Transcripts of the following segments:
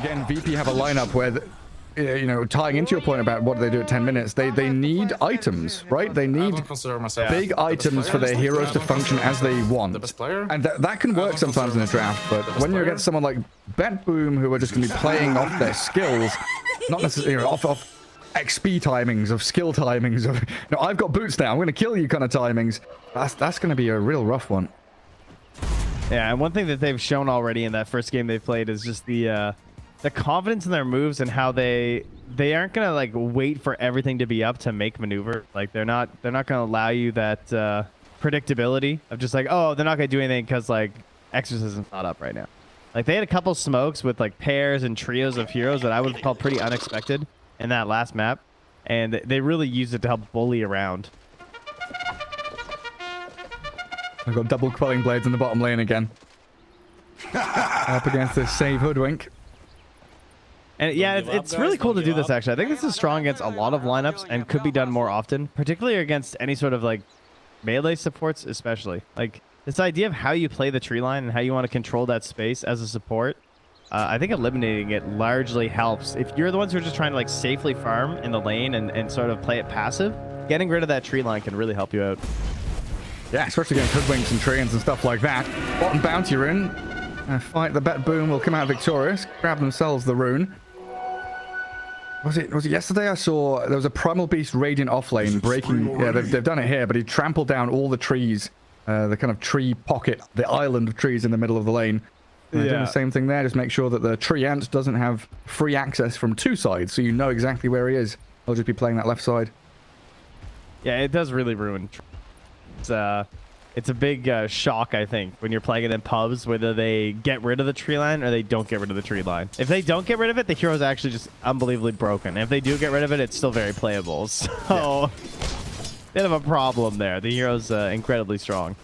again, VP have a lineup where, you know, tying into your point about what do they do at 10 minutes, they need items, right? They need big items for their heroes to function as they want. And that can work sometimes in a draft, but when you're against someone like BetBoom, who are just going to be playing off their skills, not necessarily off XP timings, of skill timings, of, you know, I've got boots now, I'm going to kill you kind of timings, that's going to be a real rough one. Yeah, and one thing that they've shown already in that first game they played is just the confidence in their moves and how they aren't gonna like wait for everything to be up to make maneuver. Like they're not gonna allow you that predictability of just like, oh, they're not gonna do anything because like Exorcism's not up right now. Like they had a couple smokes with like pairs and trios of heroes that I would call pretty unexpected in that last map, and they really used it to help bully around. I've got double quelling blades in the bottom lane again. Up against this save hoodwink. And yeah, it's really cool to do this, actually. I think this is strong against a lot of lineups and could be done more often, particularly against any sort of like melee supports, especially. Like this idea of how you play the tree line and how you want to control that space as a support. I think eliminating it largely helps. If you're the ones who are just trying to like safely farm in the lane and sort of play it passive, getting rid of that tree line can really help you out. Yeah, especially against hoodwinks and trains and stuff like that. Bottom bounty rune. Fight the BetBoom will come out victorious. Grab themselves the rune. Was it yesterday I saw there was a Primal Beast Radiant offlane breaking? Yeah, they've done it here, but he trampled down all the trees, the kind of tree pocket, the island of trees in the middle of the lane. Doing the same thing there. Just make sure that the tree ant doesn't have free access from two sides, so you know exactly where he is. He'll just be playing that left side. Yeah, it does really ruin. It's a big shock, I think, when you're playing it in pubs, whether they get rid of the tree line or they don't get rid of the tree line. If they don't get rid of it, the hero's actually just unbelievably broken. And if they do get rid of it, it's still very playable. So, bit of a problem there. The hero's incredibly strong.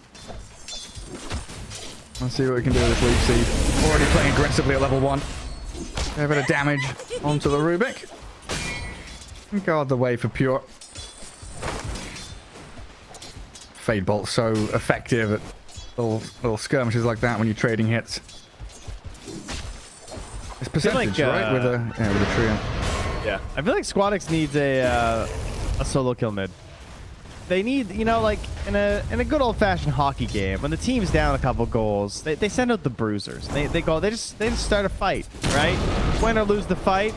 Let's see what we can do with this leaf seed. Already playing aggressively at level 1. A bit of damage onto the Rubik. Guard the way for Pure. Fade Bolt so effective at little skirmishes like that when you're trading hits. It's percentage, like, right? With a trio. Yeah, I feel like Squadix needs a solo kill mid. They need, you know, like in a good old-fashioned hockey game, when the team's down a couple goals, they send out the bruisers. They just start a fight, right? Win or lose the fight,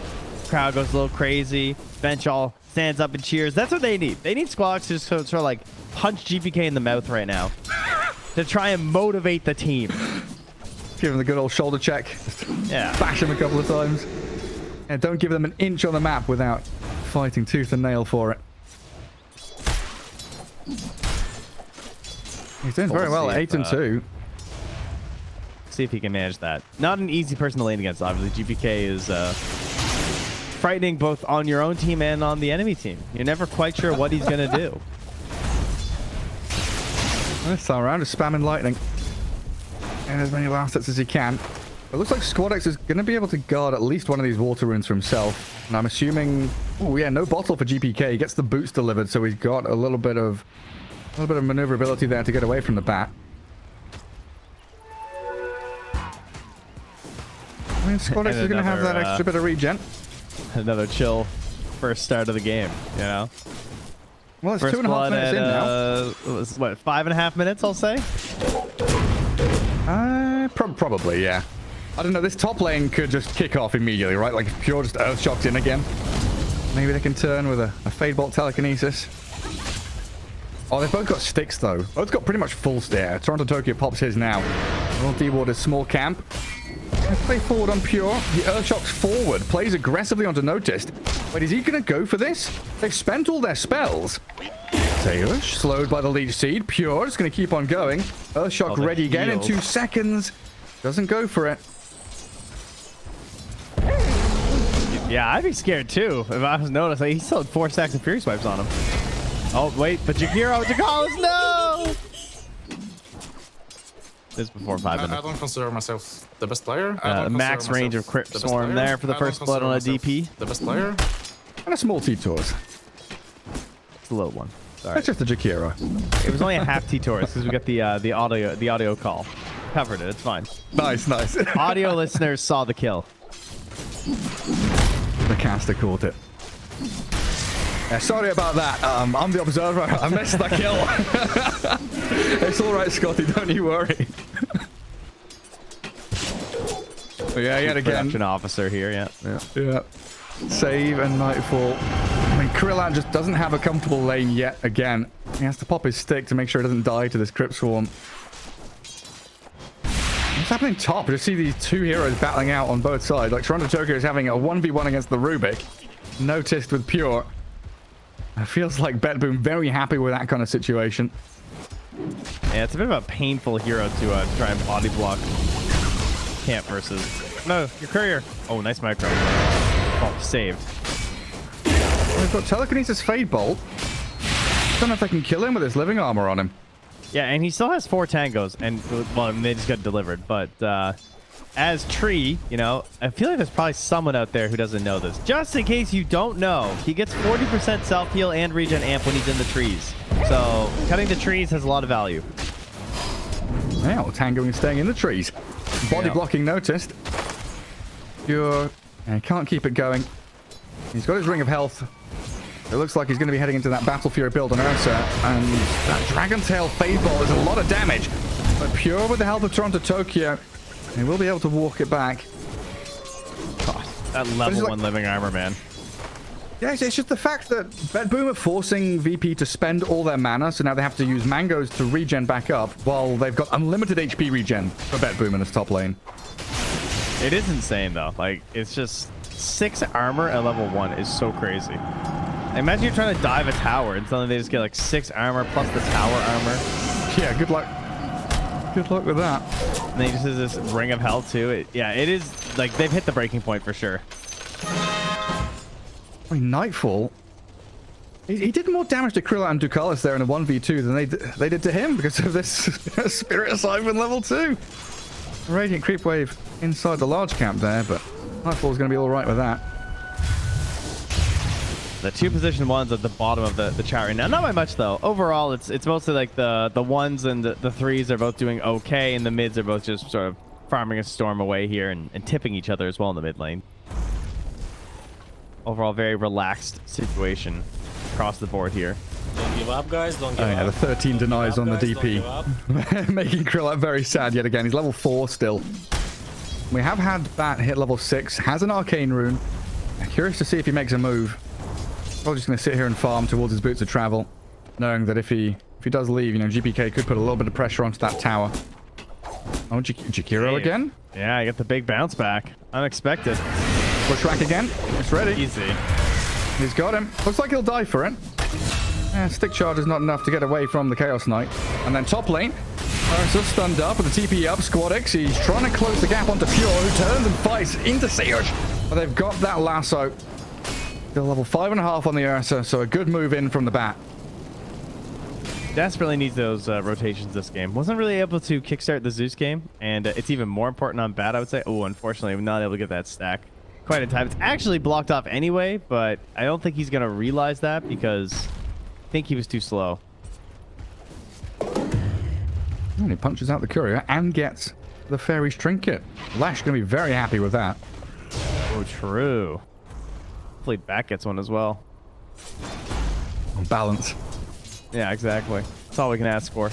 crowd goes a little crazy, bench all stands up and cheers. That's what they need. They need Squadix to just sort of like punch GPK in the mouth right now to try and motivate the team. Give him the good old shoulder check. Yeah. Bash him a couple of times. And don't give them an inch on the map without fighting tooth and nail for it. He's doing very well at 8 and 2. See if he can manage that. Not an easy person to lane against, obviously. GPK is frightening both on your own team and on the enemy team. You're never quite sure what he's going to do. This time around, just spamming lightning. And as many last hits as he can. It looks like Squadix is going to be able to guard at least one of these water runes for himself. And I'm assuming... Oh, yeah, no bottle for GPK. He gets the boots delivered, so he's got a little bit of maneuverability there to get away from the bat. I mean, Squadix is going to have that extra bit of regen. Another chill first start of the game, you know? Well, it's First 2.5 minutes in now. It was, what, 5.5 minutes, I'll say? Probably, yeah. I don't know, this top lane could just kick off immediately, right? Like, Pure just earth shocks in again. Maybe they can turn with a Fade Bolt telekinesis. Oh, they've both got sticks, though. Both got pretty much full stare. Toronto Tokyo pops his now. Little D-Ward is small camp. Let's play forward on Pure. The earth shocks forward. Plays aggressively onto Noticed. Wait, is he going to go for this? They've spent all their spells. Tayush, slowed by the Leech Seed. Pure is going to keep on going. Earthshock ready again in 2 seconds. Doesn't go for it. Yeah, I'd be scared too if I was noticed. Like, he still had 4 stacks of Fury Swipes on him. Oh, wait, but Jacalis, no! This is before 5 minutes. I don't consider myself the best player. Max range of Crypt Swarm there for the first blood on a DP. The best player. And a small T-Taurus. It's a little one. Sorry. That's just a Jakiro. It was only a half T-Taurus because we got the audio call. Covered it. It's fine. Nice, nice. Audio listeners saw the kill. The caster caught it. Yeah, sorry about that. I'm the observer. I missed the kill. It's all right, Scotty. Don't you worry. Yeah, yet again. Production officer here, Yeah. Save and Nightfall. I mean, Krillat just doesn't have a comfortable lane yet again. He has to pop his stick to make sure it doesn't die to this Crypt Swarm. What's happening top? I just see these two heroes battling out on both sides. Like, Toronto Tokyo is having a 1v1 against the Rubik. Noticed with Pure. It feels like BetBoom very happy with that kind of situation. Yeah, it's a bit of a painful hero to try and body block. Camp versus... No, your courier. Oh, nice micro. Oh, saved. Well, we've got Telekinesis Fade Bolt. Don't know if they can kill him with his living armor on him. Yeah, and he still has 4 tangos, and well, they just got delivered. But as Tree, you know, I feel like there's probably someone out there who doesn't know this. Just in case you don't know, he gets 40% self heal and regen amp when he's in the trees. So cutting the trees has a lot of value. Yeah, well, tangoing and staying in the trees. Body blocking noticed. Pure. And he can't keep it going. He's got his Ring of Health. It looks like he's going to be heading into that Battle Fury build on Ursa. And that Dragon Tail Fade Ball is a lot of damage. But Pure, with the help of Toronto Tokyo, he will be able to walk it back. God, that level 1 living armor, man. Yeah, it's just the fact that BetBoom are forcing VP to spend all their mana, so now they have to use mangoes to regen back up, while they've got unlimited HP regen for BetBoom in this top lane. It is insane, though. Like, it's just 6 armor at level 1 is so crazy. Imagine you're trying to dive a tower, and suddenly they just get like 6 armor plus the tower armor. Yeah, good luck. Good luck with that. And then he just has this Ring of Hell, too. Yeah, it is, like, they've hit the breaking point for sure. I mean, Nightfall. He did more damage to Krillat and Dotalicious there in a 1v2 than they did to him because of this Spirit Siphon level 2. Radiant Creep Wave inside the large camp there, but Nightfall's going to be all right with that. The 2 position ones at the bottom of the chart right now. Not by much, though. Overall, it's mostly like the 1s and the 3s are both doing okay, and the mids are both just sort of farming a storm away here and tipping each other as well in the mid lane. Overall, very relaxed situation across the board here. Don't give up, guys. Don't give up. Yeah, the 13 denies on the DP. Making Krillat very sad yet again. He's level 4 still. We have had Bat hit level 6. Has an arcane rune. I'm curious to see if he makes a move. Probably just going to sit here and farm towards his boots of travel, knowing that if he does leave, you know, GPK could put a little bit of pressure onto that tower. Oh, Jakiro again? Yeah, I got the big bounce back. Unexpected. Bushwhack again. It's ready. Easy. He's got him. Looks like he'll die for it. Yeah, stick charge is not enough to get away from the Chaos Knight. And then top lane. Ursa stunned up with the TP up. Squadix, he's trying to close the gap onto Pure, who turns and fights into Search. But they've got that lasso. Still level 5.5 on the Ursa, so a good move in from the Bat. Desperately needs those rotations this game. Wasn't really able to kickstart the Zeus game, and it's even more important on Bat, I would say. Oh, unfortunately, I'm not able to get that stack quite in time. It's actually blocked off anyway, but I don't think he's going to realize that because I think he was too slow. And he punches out the courier and gets the Fairy's Trinket. Lash going to be very happy with that. Oh, true. Hopefully Bat gets one as well. Balance. Yeah, exactly. That's all we can ask for.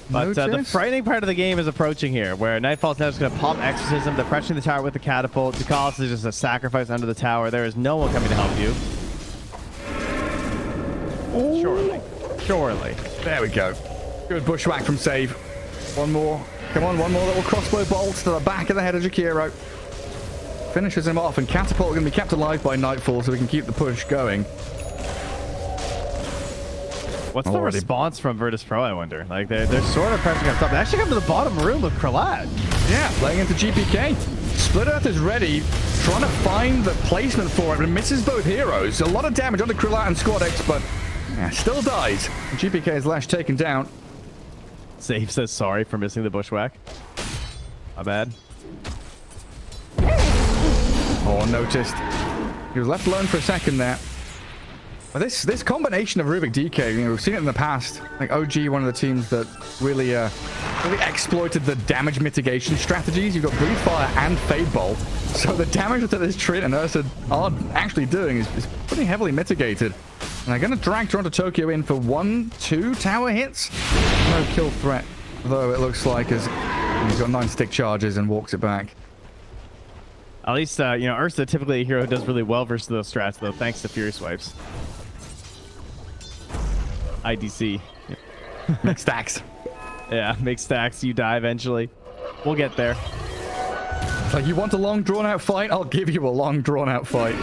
But the frightening part of the game is approaching here, where Nightfall's now just going to pop Exorcism. They're pressuring the tower with the catapult. Dotalicious is just a sacrifice under the tower. There is no one coming to help you. Ooh. Surely. Surely. There we go. Good bushwhack from Save. One more. Come on, one more little crossbow bolt to the back of the head of Jakiro. Finishes him off, and Catapult going to be kept alive by Nightfall so we can keep the push going. What's the response from Virtus Pro, I wonder? Like, they're sort of pressing on top. They actually come to the bottom room with Krillat. Yeah, playing into GPK. Split Earth is ready, trying to find the placement for it, but misses both heroes. A lot of damage onto Krillat and Squadix, but yeah, still dies. GPK's Lash taken down. Save says sorry for missing the bushwhack. My bad. Oh, noticed. He was left alone for a second there. But this combination of Rubik DK, you know, we've seen it in the past. Like OG, one of the teams that really really exploited the damage mitigation strategies. You've got Breathe Fire and Fade Bolt. So the damage that this Trit and Ursa are actually doing is pretty heavily mitigated. And they're going to drag Toronto Tokyo in for 1-2 tower hits. No kill threat, though, it looks like, as he's got 9 stick charges and walks it back. At least, you know, Ursa, typically a hero who does really well versus those strats, though, thanks to Fury Swipes. IDC. Make stacks. Yeah, make stacks. You die eventually. We'll get there. It's like, you want a long, drawn-out fight? I'll give you a long, drawn-out fight.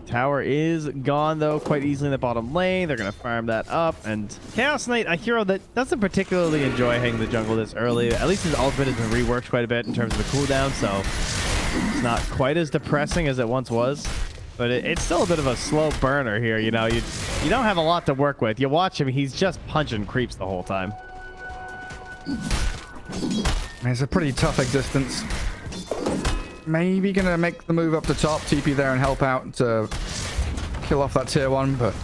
Tower is gone, though, quite easily in the bottom lane. They're going to farm that up. And Chaos Knight, a hero that doesn't particularly enjoy hanging the jungle this early. At least his ultimate has been reworked quite a bit in terms of the cooldown, so it's not quite as depressing as it once was. But it's still a bit of a slow burner here, you know. You don't have a lot to work with. You watch him, he's just punching creeps the whole time. It's a pretty tough existence. Maybe gonna make the move up to top, TP there and help out to kill off that tier 1, but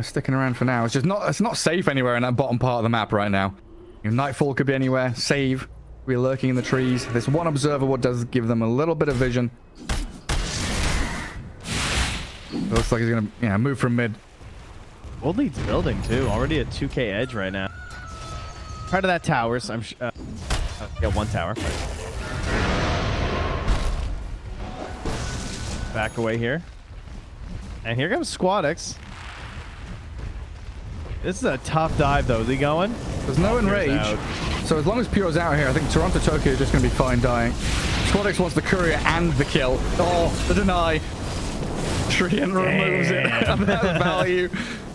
sticking around for now. It's not safe anywhere in that bottom part of the map right now. You know, Nightfall could be anywhere. Save. We're lurking in the trees. This one observer what does give them a little bit of vision. It looks like he's gonna move from mid. Old Lead's building too. Already a 2k edge right now. Part of that towers. I'm yeah, 1 tower. Back away here. And here comes Squadix. This is a tough dive though. Is he going? There's no enrage. So as long as Pure's out here, I think Toronto Tokyo is just going to be fine dying. Squadix wants the courier and the kill. Oh, the deny. Trian removes it. That's value.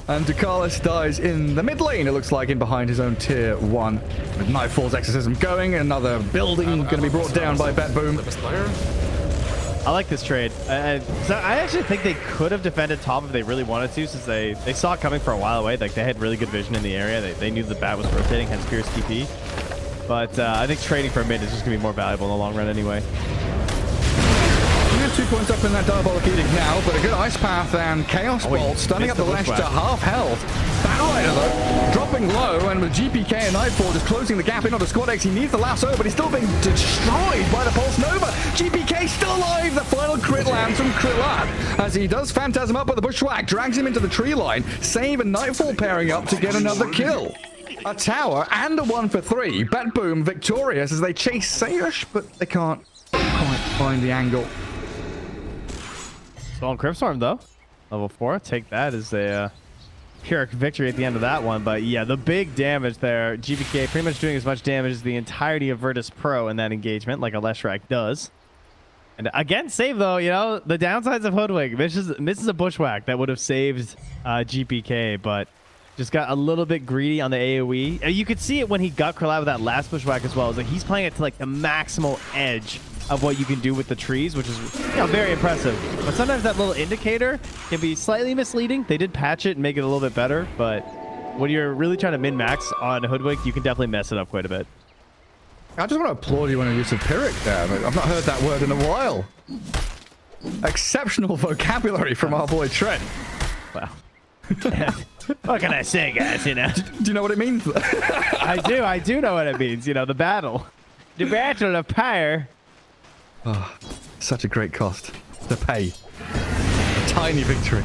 And Dotalicious dies in the mid lane, it looks like, in behind his own tier 1. With Nightfall's Exorcism going, another building going to be brought down by BetBoom. I like this trade. So I actually think they could have defended top if they really wanted to, since they saw it coming for a while away. Like, they had really good vision in the area. They knew the bat was rotating, hence Pierce TP. But I think trading for a mid is just going to be more valuable in the long run anyway. 2 points up in that Diabolic Edict now, but a good Ice Path and Chaos Bolt stunning up the Lash to half health. Batrider, though, dropping low, and with GPK and Nightfall just closing the gap in onto Squadix, he needs the lasso, but he's still being destroyed by the Pulse Nova. GPK still alive. The final crit lands from Krillat as he does Phantasm up with the Bushwhack, drags him into the tree line. Save and Nightfall pairing up to get another kill. A tower and a 1 for 3. BetBoom victorious as they chase Sayush, but they can't quite find the angle. Stolen Cryptstorm though, level 4. Take that as a Pyrrhic victory at the end of that one. But yeah, the big damage there. GBK pretty much doing as much damage as the entirety of Virtus Pro in that engagement, like a Leshrac does. And again, save though, you know, the downsides of Hoodwink. Misses a Bushwhack that would have saved GPK, but just got a little bit greedy on the AoE. You could see it when he got Krillat with that last Bushwhack as well. It's like he's playing it to like the maximal edge of what you can do with the trees, which is, you know, very impressive. But sometimes that little indicator can be slightly misleading. They did patch it and make it a little bit better, but when you're really trying to min-max on Hoodwink, you can definitely mess it up quite a bit. I just want to applaud you on your use of Pyrrhic there. I've not heard that word in a while. Exceptional vocabulary from our boy Trent. Wow. What can I say, guys, you know? Do you know what it means? I do know what it means, you know, the battle. The battle of pyre. Oh, such a great cost to pay. A tiny victory.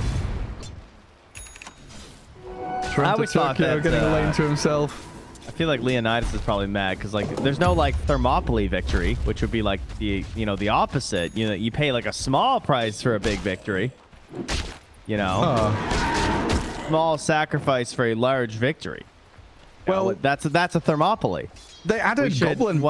Toronto Tokyo getting a lane to himself. I feel like Leonidas is probably mad because like there's no like Thermopylae victory, which would be like the the opposite. You know, you pay like a small price for a big victory. You know, small sacrifice for a large victory. Well, that's a Thermopylae. They added goblin.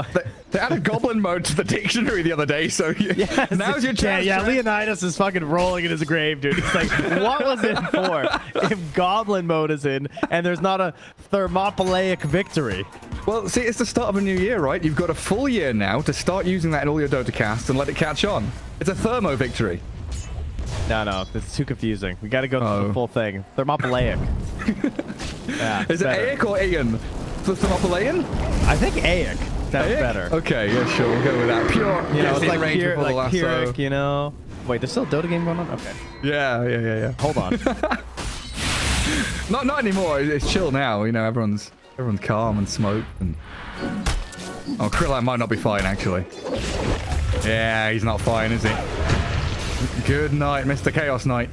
They added goblin mode to the dictionary the other day, so yes, now's your chance. Yeah, Leonidas is fucking rolling in his grave, dude. It's like, what was it for if goblin mode is in and there's not a Thermopylaic victory? Well, see, it's the start of a new year, right? You've got a full year now to start using that in all your Dota casts and let it catch on. It's a thermo victory. No, it's too confusing. We got to go to the full thing. Thermopylaic. Yeah, is it Aic or Aeon? The Thermopylaean? I think Aic. That's better. Okay, yeah, sure. We'll go with that. Pure. You know, it's like range pure, before the lasso. Pyrrhic, you know. Wait, there's still a Dota game going on? Okay. Yeah. Hold on. Not anymore. It's chill now. You know, everyone's calm and smoked. And oh, Krillin might not be fine actually. Yeah, he's not fine, is he? Good night, Mr. Chaos Knight.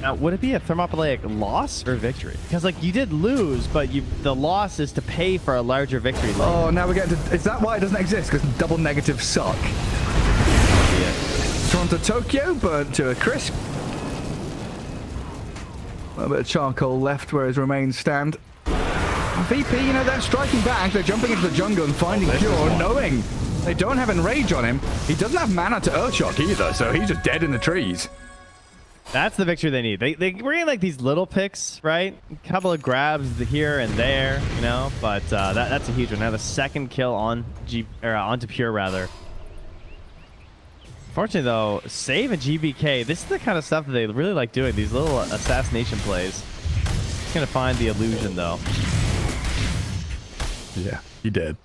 Now, would it be a thermopylae loss or victory? Because like you did lose, but the loss is to pay for a larger victory. Later. Oh, now we're getting to... Is that why it doesn't exist? Because double negatives suck. Yeah. Toronto Tokyo, burnt to a crisp. A little bit of charcoal left where his remains stand. VP, you know, they're striking back. They're jumping into the jungle and finding Cure, knowing they don't have Enrage on him. He doesn't have mana to Earthshock either, so he's just dead in the trees. That's the victory they need. They bring in like these little picks, right? A couple of grabs here and there, you know. But that's a huge one. Now the second kill on onto Pure rather. Fortunately though, Save and GBK. This is the kind of stuff that they really like doing. These little assassination plays. Just gonna find the illusion though. Yeah, he did.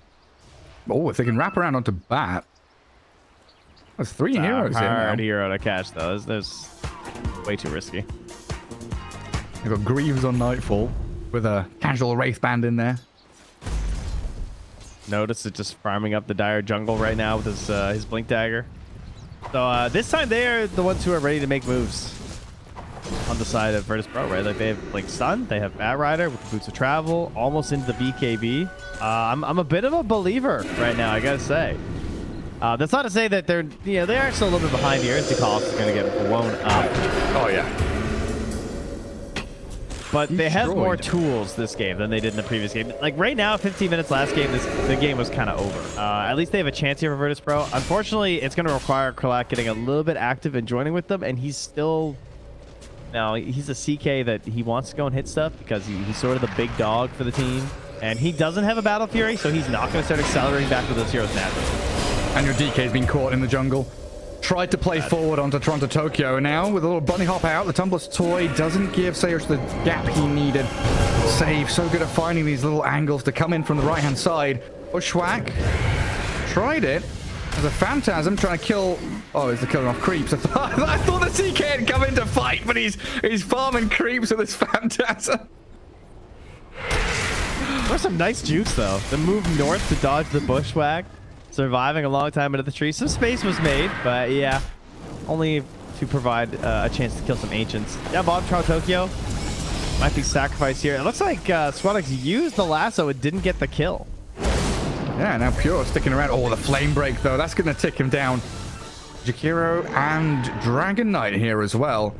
Oh, if they can wrap around onto Bat. That's 3 heroes in Hard now. hero to catch though. There's way too risky. They've got Greaves on Nightfall with a casual Wraith Band in there. Notice it just farming up the dire jungle right now with his Blink Dagger. So this time they are the ones who are ready to make moves on the side of Virtus Pro, right? Like they have Blink Sun, they have Bat Rider with the Boots of Travel, almost into the BKB. I'm a bit of a believer right now, I gotta say. That's not to say that they're, they are still a little bit behind here. The cost is going to get blown up. Oh, yeah. But they have more tools this game than they did in the previous game. Like right now, 15 minutes last game, the game was kind of over. At least they have a chance here for Virtus Pro. Unfortunately, it's going to require Krillak getting a little bit active and joining with them. And he's still, he's a CK that he wants to go and hit stuff because he's sort of the big dog for the team. And he doesn't have a Battle Fury, so he's not going to start accelerating back with those heroes naturally. And your DK's been caught in the jungle. Tried to play forward onto Toronto Tokyo. Now, with a little bunny hop out, the Tumbler's Toy doesn't give Sayers the gap he needed. Save, so good at finding these little angles to come in from the right-hand side. Bushwhack tried it. There's a Phantasm trying to kill... Oh, it's the killing off creeps. I thought the CK had come in to fight, but he's farming creeps with this Phantasm. There's some nice juice, though. The move north to dodge the Bushwhack. Surviving a long time into the tree. Some space was made, but yeah, only to provide a chance to kill some ancients. Yeah, Bob Trout Tokyo might be sacrificed here. It looks like Squadix used the lasso and didn't get the kill. Yeah, now Pure sticking around. Oh, the flame break, though. That's going to tick him down. Jakiro and Dragon Knight here as well.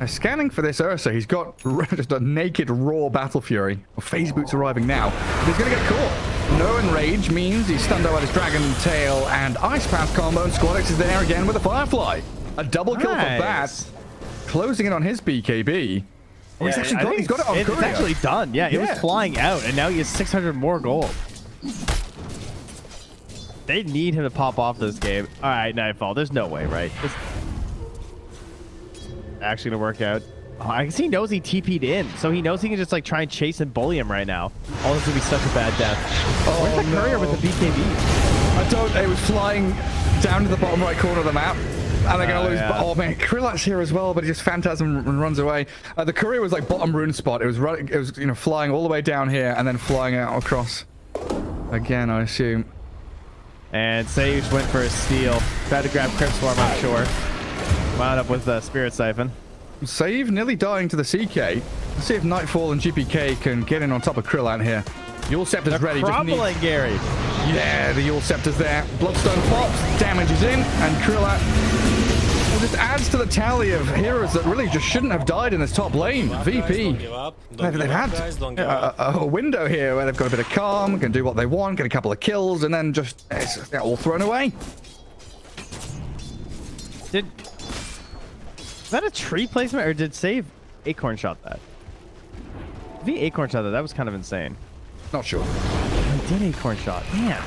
Scanning for this Ursa, he's got just a naked raw Battle Fury. Phase Boots arriving now. He's going to get caught. No Enrage means he's stunned out by his Dragon Tail and Ice Path combo, and Squadix is there again with a Firefly. A double kill for Bat, closing it on his BKB. Oh, he's actually got it on Courier. It's actually done. Yeah, it was flying out, and now he has 600 more gold. They need him to pop off this game. All right, Nightfall. There's no way, right? This actually gonna work out. Oh, I guess he knows he TP'd in, so he knows he can just like try and chase and bully him right now. Oh, this would be such a bad death. Oh, where's the Courier with the BKB? It was flying down to the bottom right corner of the map. And they're going to lose. Yeah. Oh, man. Krillak's here as well, but he just Phantasm and runs away. The Courier was like bottom rune spot. It was flying all the way down here and then flying out across. Again, I assume. And Sage went for a steal. Tried to grab Crypt Swarm, I'm sure. Wound up with the Spirit Siphon. Save nearly dying to the CK. Let's see if Nightfall and GPK can get in on top of Krillak here. Yule Scepter's ready. Crumbling, Gary. Yeah, the Yule Scepter's there. Bloodstone pops, damage is in, and Krillak just adds to the tally of heroes that really just shouldn't have died in this top lane. VP. They've had a window here where they've got a bit of calm, can do what they want, get a couple of kills, and then just they're all thrown away. Was that a tree placement, or did Save Acorn shot that? If he Acorn shot that, that was kind of insane. Not sure. He did Acorn shot. Man.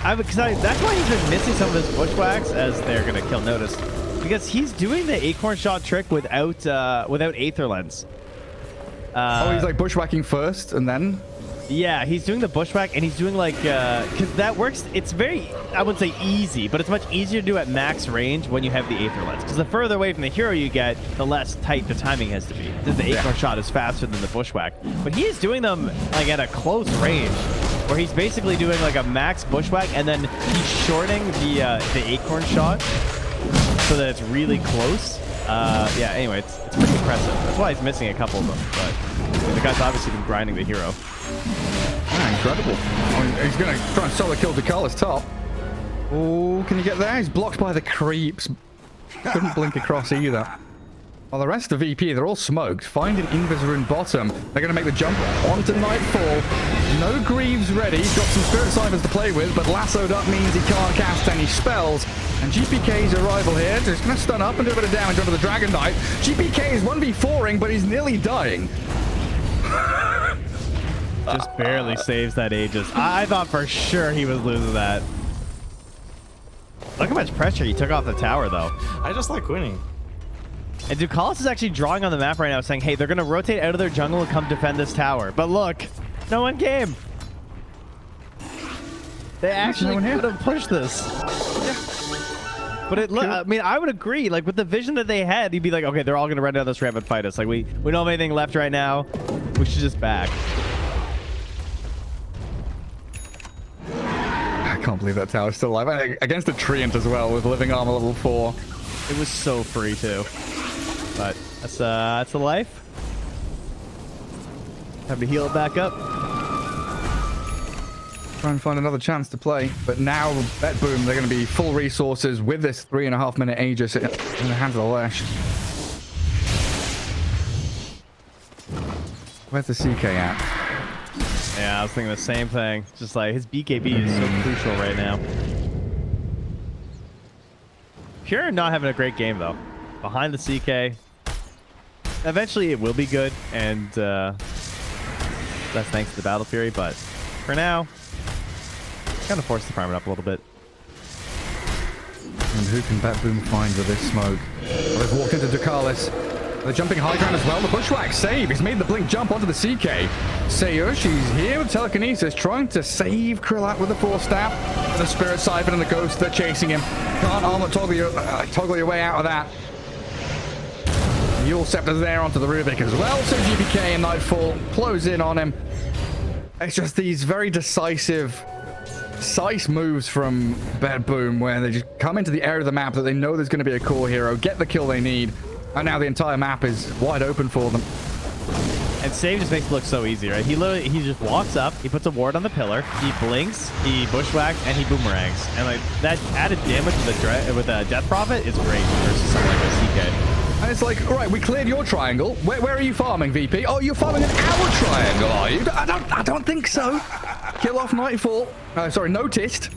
That's why he's been missing some of his Bushwhacks as they're going to kill Notice. Because he's doing the Acorn shot trick without Aether Lens. He's like bushwhacking first and then? Yeah, he's doing the bushwhack, and he's doing like, because that works. It's very, I wouldn't say easy, but it's much easier to do at max range when you have the Aether Lens. Because the further away from the hero you get, the less tight the timing has to be. Because the Acorn shot is faster than the bushwhack. But he's doing them like at a close range, where he's basically doing like a max bushwhack, and then he's shorting the Acorn shot so that it's really close. Yeah, anyway, it's pretty impressive. That's why he's missing a couple of them, but the guy's obviously been grinding the hero. Ah, incredible. Oh, he's going to try and solo kill Dotalicious top. Oh, can you get there? He's blocked by the creeps. Couldn't blink across either. While the rest of VP, they're all smoked. Finding Invis bottom. They're going to make the jump onto Nightfall. No Greaves ready. Got some Spirit Ciphers to play with, but lassoed up means he can't cast any spells. And GPK's arrival here, just going to stun up and do a bit of damage onto the Dragon Knight. GPK is 1v4ing, but he's nearly dying. Just barely saves that Aegis. I thought for sure he was losing that. Look how much pressure he took off the tower, though. I just like winning. And Dotalicious is actually drawing on the map right now, saying, hey, they're going to rotate out of their jungle and come defend this tower. But look, no one came. They actually could have pushed this. Yeah. But I mean, I would agree. Like, with the vision that they had, you'd be like, okay, they're all going to run down this ramp and fight us. Like, we don't have anything left right now. We should just back. I can't believe that tower's still alive. And against a Treant as well, with living armor level 4. It was so free, too. But that's the life. Time to heal it back up. Try and find another chance to play. But now, BetBoom, they're going to be full resources with this 3.5-minute Aegis in the hands of the Lesh. Where's the CK at? Yeah, I was thinking the same thing. Just like, his BKB is so crucial right now. Pure not having a great game, though. Behind the CK. Eventually, it will be good, and that's thanks to the Battle Fury, but for now, kind of forced to farm it up a little bit. And who can BetBoom find with this smoke? Well, they've walked into Dotalicious. They're jumping high ground as well. The bushwhack save. He's made the blink jump onto the CK. Sayoshi's here with telekinesis, trying to save Krillat with the Force Staff. The Spirit Siphon and the Ghost, they're chasing him. Can't armor toggle your way out of that. Yule Scepter's there onto the Rubik as well. So GPK and Nightfall close in on him. It's just these very decisive moves from BetBoom, where they just come into the area of the map that they know there's going to be a core hero, get the kill they need. And now the entire map is wide open for them. And save just makes it look so easy, right? He just walks up, he puts a ward on the pillar, he blinks, he bushwhacks, and he boomerangs. And like that added damage with a Death Prophet is great versus something like a CK. And it's like, all right, we cleared your triangle. Where are you farming, VP? Oh, you're farming an our triangle, are you? I don't think so. Kill off Nightfall. Sorry, noticed.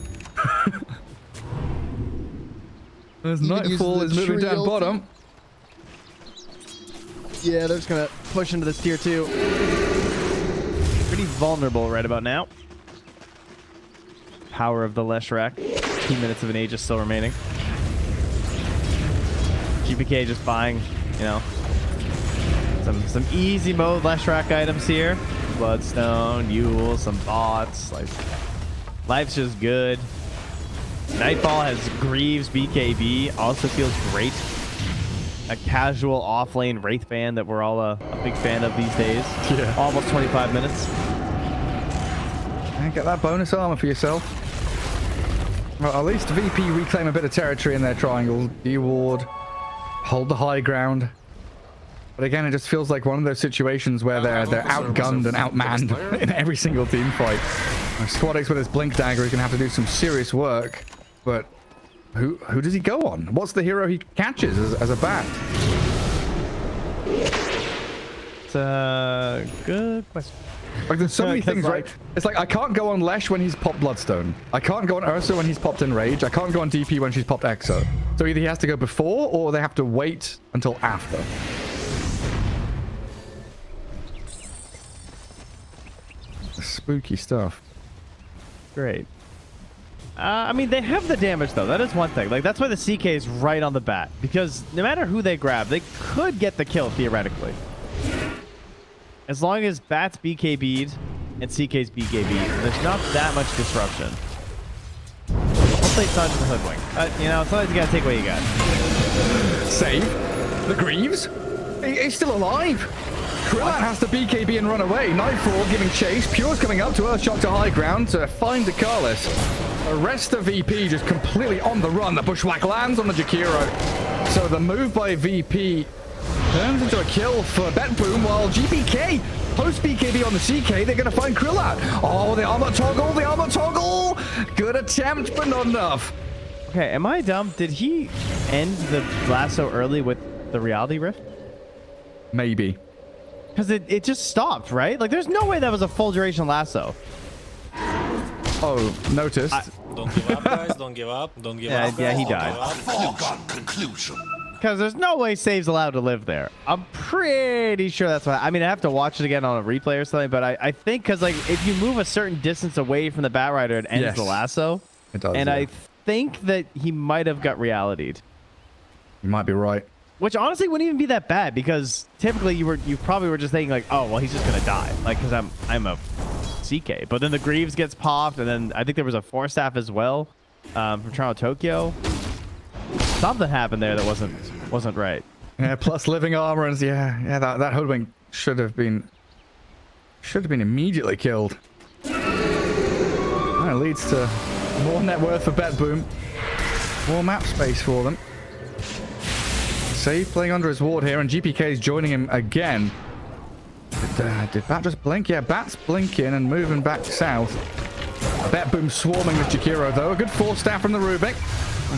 As Nightfall is moving down bottom. Yeah, they're just gonna push into this tier 2. Pretty vulnerable right about now. Power of the Leshrac. 2 minutes of an Aegis still remaining. GPK just buying, you know, some easy mode Leshrac items here. Bloodstone, Yule, some bots. Like, life's just good. Nightfall has Greaves, BKB. Also feels great. A casual off-lane Wraith band that we're all a big fan of these days. Yeah. Almost 25 minutes. And get that bonus armor for yourself. Well, at least VP reclaim a bit of territory in their triangle. D-ward. Hold the high ground. But again, it just feels like one of those situations where they're outgunned and outmanned in every single team fight. Squad X with his Blink Dagger is going to have to do some serious work. But who does he go on? What's the hero he catches as a bat? It's a good question. Like, there's so many things, right? It's like, I can't go on Lesh when he's popped Bloodstone. I can't go on Ursa when he's popped Enrage. I can't go on DP when she's popped Exo. So either he has to go before, or they have to wait until after. Spooky stuff. Great. I mean, they have the damage, though. That is one thing. Like, that's why the CK is right on the bat. Because no matter who they grab, they could get the kill, theoretically. As long as Bat's BKB'd and CK's BKB. There's not that much disruption. Hopefully it's not just a hoodwink. You know, sometimes you gotta take what you got. Save the Greaves. He's still alive. Krillat has to BKB and run away. Nightfall giving chase. Pure's coming up to Earthshock to high ground to find Dotalicious. The rest of VP just completely on the run. The Bushwhack lands on the Jakiro. So the move by VP turns into a kill for BetBoom, while GPK post BKB on the CK. They're going to find Krillat. Oh, the armor toggle, the armor toggle. Good attempt, but not enough. Okay, am I dumb? Did he end the lasso early with the reality rift? Maybe. Because it just stopped, right? Like, there's no way that was a full duration lasso. Oh, noticed. Don't give up, guys. Don't give up. Don't give up. Yeah, he Don't died. give up. Foregone conclusion. Because there's no way Save's allowed to live there. I'm pretty sure that's what... I mean, I have to watch it again on a replay or something, but I think because, like, if you move a certain distance away from the Batrider, it ends the lasso. It does, and yeah. I think that he might have got reality'd. You might be right. Which honestly wouldn't even be that bad, because typically you probably were just thinking like, oh well, he's just gonna die, like, because I'm a CK. But then the Greaves gets popped, and then I think there was a 4-staff as well from Toronto Tokyo. Something happened there that wasn't right. Yeah, plus living armor, and yeah, that hoodwink should have been immediately killed. That leads to more net worth for BetBoom, more map space for them. Save playing under his ward here, and GPK is joining him again. Did Bat just blink? Yeah, Bat's blinking and moving back south. BetBoom swarming with Jakiro, though. A good 4-staff from the Rubik.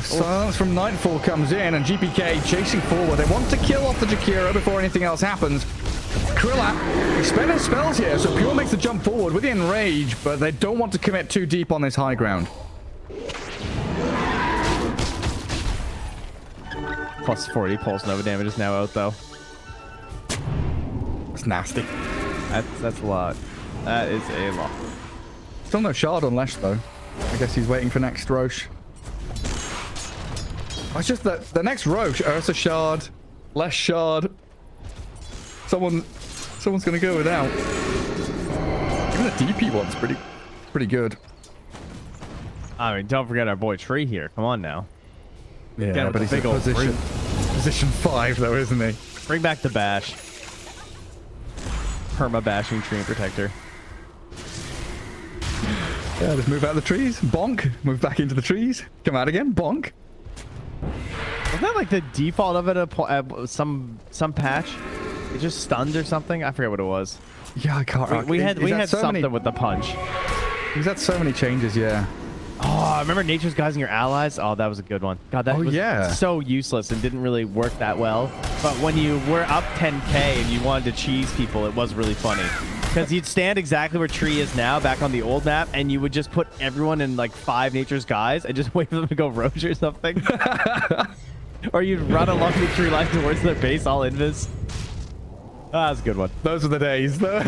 Silence from Nightfall comes in, and GPK chasing forward. They want to kill off the Jakiro before anything else happens. Krillat, he's spending spells here, so Pure makes the jump forward with the Enrage, but they don't want to commit too deep on this high ground. Plus 40 pulse Nova damage is now out, though. That's nasty. That's a lot. That is a lot. Still no shard on Lesh, though. I guess he's waiting for next Roche. Oh, it's just that the next Roche, Ursa shard, Lesh shard. Someone's gonna go without. Even the DP one's pretty good. I mean, don't forget our boy Tree here. Come on now. Yeah, but he's big in old position 5, though, isn't he? Bring back the bash. Perma bashing Tree and Protector. Yeah, just move out of the trees. Bonk. Move back into the trees. Come out again. Bonk. Wasn't that like the default of it at some patch? It just stunned or something? I forget what it was. Yeah, I can't. We had so something many, with the punch. He's had so many changes, yeah. Oh, remember Nature's Guys and Your Allies? Oh, that was a good one. God, that was so useless and didn't really work that well. But when you were up 10k and you wanted to cheese people, it was really funny. Because you'd stand exactly where Tree is now, back on the old map, and you would just put everyone in like 5 Nature's Guys and just wait for them to go Roche or something. Or you'd run along the tree line towards their base, all invis. Ah, that's a good one. Those were the days. Didn't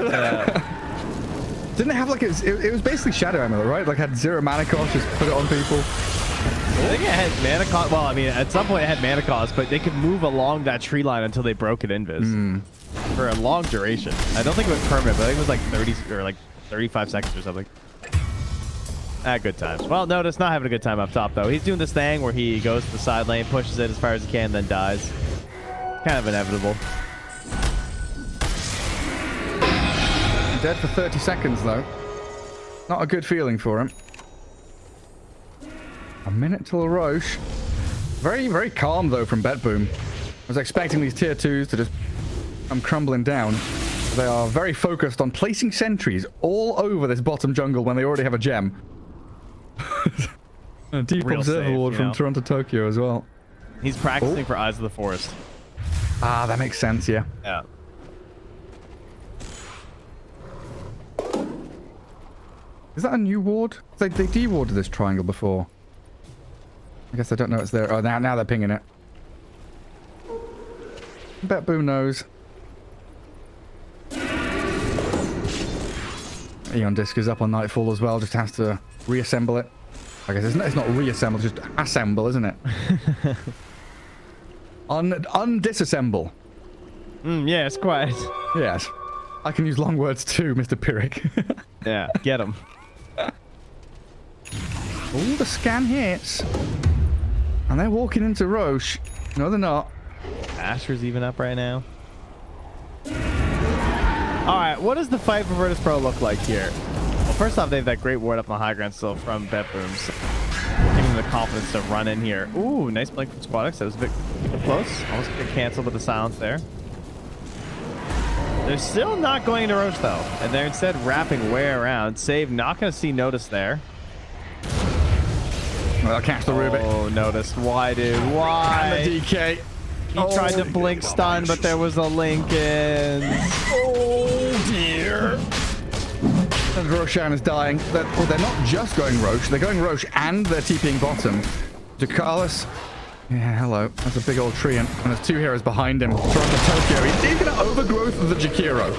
it have like it was basically Shadow Amulet, right? Like had 0 mana cost, just put it on people. I think it had mana cost. Well, I mean, at some point it had mana cost, but they could move along that tree line until they broke it invis for a long duration. I don't think it was permanent, but I think it was like 30 or like 35 seconds or something. Good times. Well, Notice not having a good time up top though. He's doing this thing where he goes to the side lane, pushes it as far as he can, then dies. Kind of inevitable. Dead for 30 seconds, though. Not a good feeling for him. A minute till Roche. Very, very calm, though, from BetBoom. I was expecting these tier 2s to just come crumbling down. They are very focused on placing sentries all over this bottom jungle when they already have a gem. A deep observer ward from Toronto Tokyo as well. He's practicing for Eyes of the Forest. Ah, that makes sense, yeah. Yeah. Is that a new ward? They de-warded this triangle before. I guess I don't know it's there. Oh, now they're pinging it. BetBoom knows. Eon Disc is up on Nightfall as well. Just has to reassemble it. I guess it's not reassemble, just assemble, isn't it? Undisassemble. Yes, quite. Yes. I can use long words too, Mr. Pyrrhic. Yeah, get him. All the scan hits. And they're walking into Roche. No, they're not. Asher's even up right now. All right, what does the fight for Virtus Pro look like here? Well, first off, they have that great ward up on the high ground still from BetBoom. So giving them the confidence to run in here. Ooh, nice blink from Squadix. That was a bit close. Almost get canceled with the silence there. They're still not going into Roche, though. And they're instead wrapping way around. Save, not going to see Notice there. Well, catch the Rubik. Oh, Notice. Why, dude? Why? And the DK. He tried to blink stun, but there was a Lincoln. Oh, dear. And Roshan is dying. Well, they're not just going Roche. They're going Roche and they're TPing bottom. Jacalis. Yeah, hello. That's a big old tree. And there's two heroes behind him. From the Tokyo. He's going to overgrowth of the Jakiro.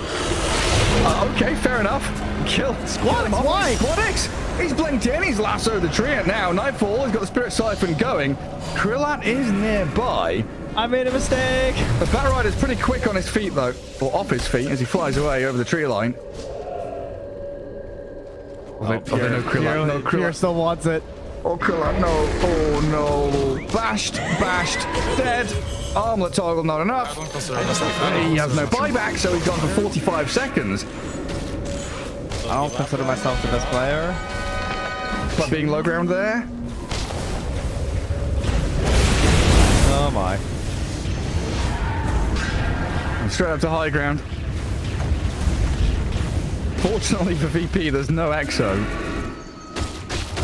Okay, fair enough. Kill. Squadix, why? Squadix! He's blinked in. He's lassoed the tree now. Nightfall. He's got the Spirit Siphon going. Krillat is nearby. I made a mistake. The Batrider's pretty quick on his feet, though. Or off his feet as he flies away over the tree line. No Krillat. No Pierre Krillat. still wants it. Oh, Krillat, no. Oh, no. Bashed. Dead. Armlet toggle, not I enough. don't consider myself. He has no buyback, so he's gone for 45 seconds. I don't consider myself the best player. But being low ground there. Oh, my. And straight up to high ground. Fortunately for VP, there's no EXO.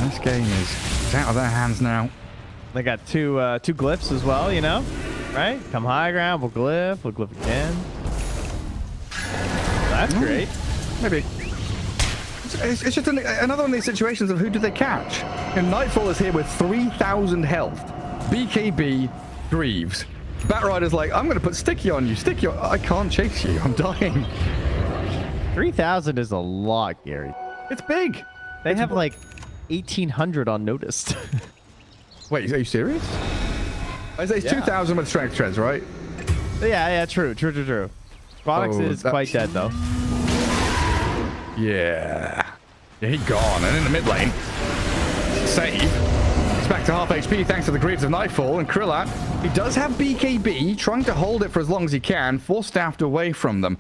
This game is out of their hands now. They got two glyphs as well, you know? Right? Come high ground, we'll glyph again. That's great. Maybe. It's just another one of these situations of who do they catch? And Nightfall is here with 3,000 health. BKB, Greaves. Batrider's like, I'm going to put Sticky on you. Sticky on... I can't chase you. I'm dying. 3,000 is a lot, Gary. It's big. They have like 1,800 on Noticed. Wait, are you serious? I say it's 2,000 with strength treads, right? Yeah, true. Squadix is quite dead, though. Yeah, he gone. And in the mid lane, save. He's back to half HP thanks to the Greaves of Nightfall. And Krillat, he does have BKB, trying to hold it for as long as he can, force-staffed away from them.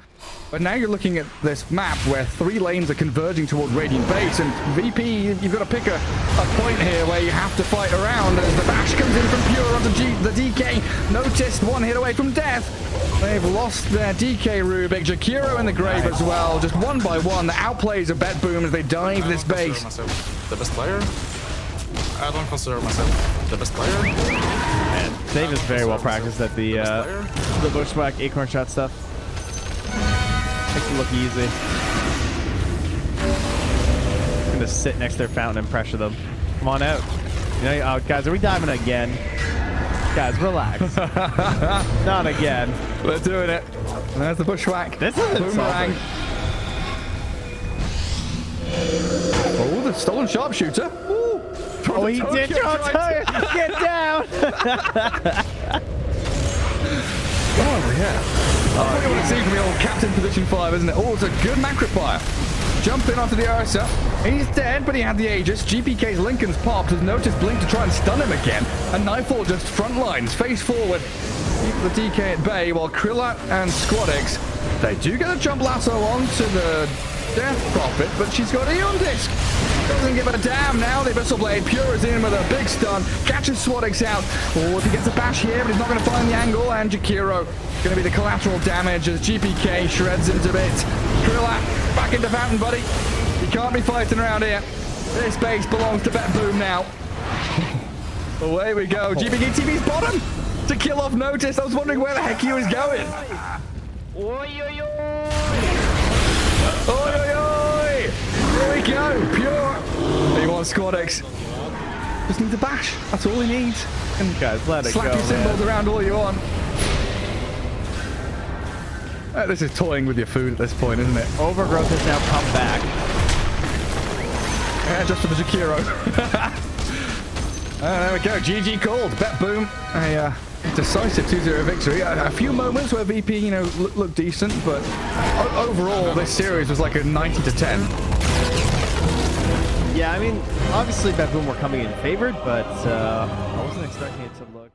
But now you're looking at this map where 3 lanes are converging toward Radiant Base, and VP, you've got to pick a point here where you have to fight around as the bash comes in from Pure onto the DK. Noticed, 1 hit away from death. They've lost their DK Rubik. Jakiro in the grave as well. Just one by one, the outplays of BetBoom as they dive this base. Myself the best player. I don't consider myself the best player. Man, Dave is very well practiced at the bushwhack acorn shot stuff. Makes it look easy. I'm gonna sit next to their fountain and pressure them. Come on out. You know, oh, guys, are we diving again? Guys, relax. Not again. We're doing it. And there's the bushwhack. This isn't Boomerang. Oh, the stolen sharpshooter. Ooh. Oh, he did Tokyo. Get down. Oh, yeah. That's what you want to see from the old Captain Position 5, isn't it? Oh, it's a good Macroplier. Jumping onto the RSL. He's dead, but he had the Aegis. GPK's Lincoln's popped. Has noticed Blink to try and stun him again. And Nightfall just front lines, face forward. Keep the DK at bay, while Krillat and Squadix, they do get a jump lasso onto the Death Prophet, but she's got Eon Disc. Doesn't give a damn now. The Abyssal Blade. Pure is in with a big stun. Catches Swadix out. Oh, if he gets a bash here, but he's not going to find the angle. And Jakiro going to be the collateral damage as GPK shreds him to bits. Krillat, back into Fountain, buddy. You can't be fighting around here. This base belongs to BetBoom now. Away we go. GPK TV's bottom to kill off Notice. I was wondering where the heck he was going. Oi, oi, oi! Here we go, Pure! He wants Squadix. Just needs a bash. That's all he needs. And guys, let it slap go, your symbols around all you want. This is toying with your food at this point, isn't it? Overgrowth has now come back. Yeah, just for the Jakiro. There we go. GG called. BetBoom. Decisive 2-0 victory. A few moments where VP, you know, looked decent, but overall, this series was like a 90 to 10. Yeah, I mean, obviously BetBoom were coming in favored, but I wasn't expecting it to look